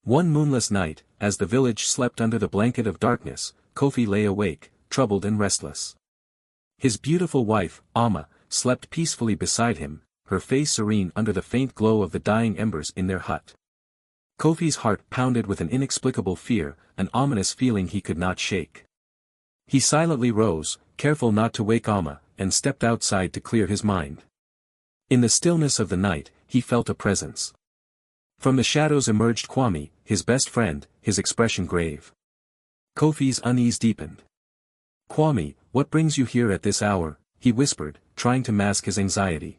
One moonless night, as the village slept under the blanket of darkness, Kofi lay awake, troubled and restless. His beautiful wife, Amma, slept peacefully beside him, her face serene under the faint glow of the dying embers in their hut. Kofi's heart pounded with an inexplicable fear, an ominous feeling he could not shake. He silently rose, careful not to wake Amma, and stepped outside to clear his mind. In the stillness of the night, he felt a presence. From the shadows emerged Kwame, his best friend, his expression grave. Kofi's unease deepened. "Kwame, what brings you here at this hour?" he whispered, trying to mask his anxiety.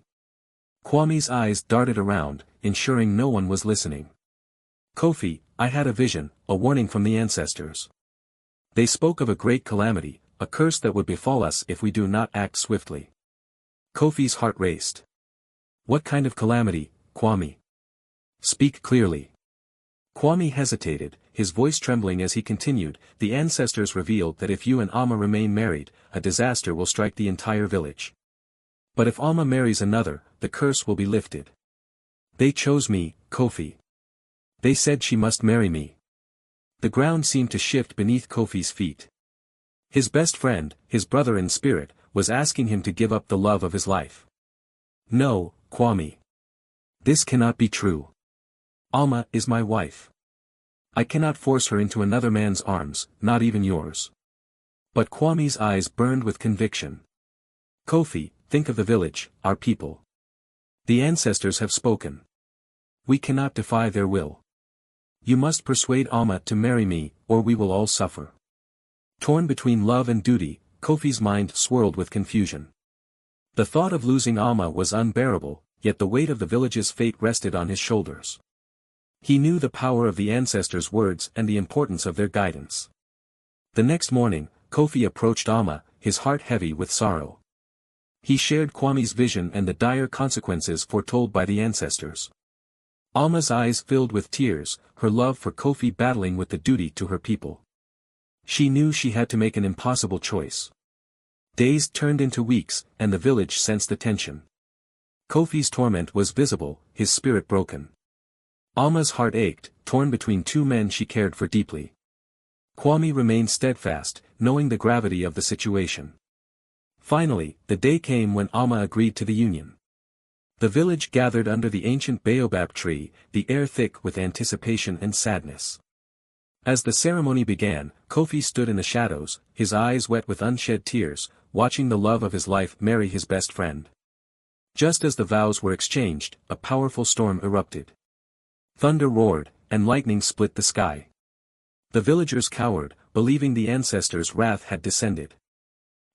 Kwame's eyes darted around, ensuring no one was listening. "Kofi, I had a vision, a warning from the ancestors. They spoke of a great calamity, a curse that would befall us if we do not act swiftly." Kofi's heart raced. "What kind of calamity, Kwame? Speak clearly." Kwame hesitated, his voice trembling as he continued, "The ancestors revealed that if you and Amma remain married, a disaster will strike the entire village. But if Amma marries another, the curse will be lifted. They chose me, Kofi. They said she must marry me." The ground seemed to shift beneath Kofi's feet. His best friend, his brother in spirit, was asking him to give up the love of his life. "No, Kwame. This cannot be true. Amma is my wife. I cannot force her into another man's arms, not even yours." But Kwame's eyes burned with conviction. "Kofi, think of the village, our people. The ancestors have spoken. We cannot defy their will. You must persuade Amma to marry me, or we will all suffer." Torn between love and duty, Kofi's mind swirled with confusion. The thought of losing Amma was unbearable, yet the weight of the village's fate rested on his shoulders. He knew the power of the ancestors' words and the importance of their guidance. The next morning, Kofi approached Amma, his heart heavy with sorrow. He shared Kwame's vision and the dire consequences foretold by the ancestors. Amma's eyes filled with tears, her love for Kofi battling with the duty to her people. She knew she had to make an impossible choice. Days turned into weeks, and the village sensed the tension. Kofi's torment was visible, his spirit broken. Amma's heart ached, torn between two men she cared for deeply. Kwame remained steadfast, knowing the gravity of the situation. Finally, the day came when Amma agreed to the union. The village gathered under the ancient baobab tree, the air thick with anticipation and sadness. As the ceremony began, Kofi stood in the shadows, his eyes wet with unshed tears, watching the love of his life marry his best friend. Just as the vows were exchanged, a powerful storm erupted. Thunder roared, and lightning split the sky. The villagers cowered, believing the ancestors' wrath had descended.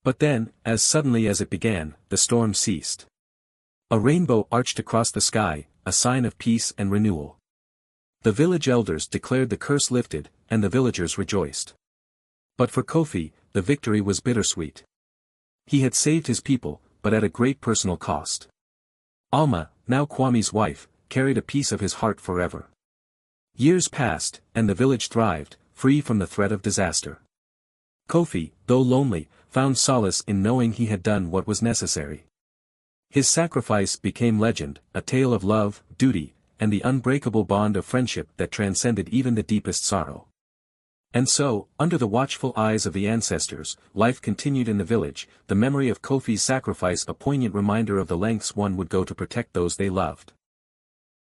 But then, as suddenly as it began, the storm ceased. A rainbow arched across the sky, a sign of peace and renewal. The village elders declared the curse lifted, and the villagers rejoiced. But for Kofi, the victory was bittersweet. He had saved his people, but at a great personal cost. Amma, now Kwame's wife, carried a piece of his heart forever. Years passed, and the village thrived, free from the threat of disaster. Kofi, though lonely, found solace in knowing he had done what was necessary. His sacrifice became legend, a tale of love, duty, and the unbreakable bond of friendship that transcended even the deepest sorrow. And so, under the watchful eyes of the ancestors, life continued in the village, the memory of Kofi's sacrifice a poignant reminder of the lengths one would go to protect those they loved.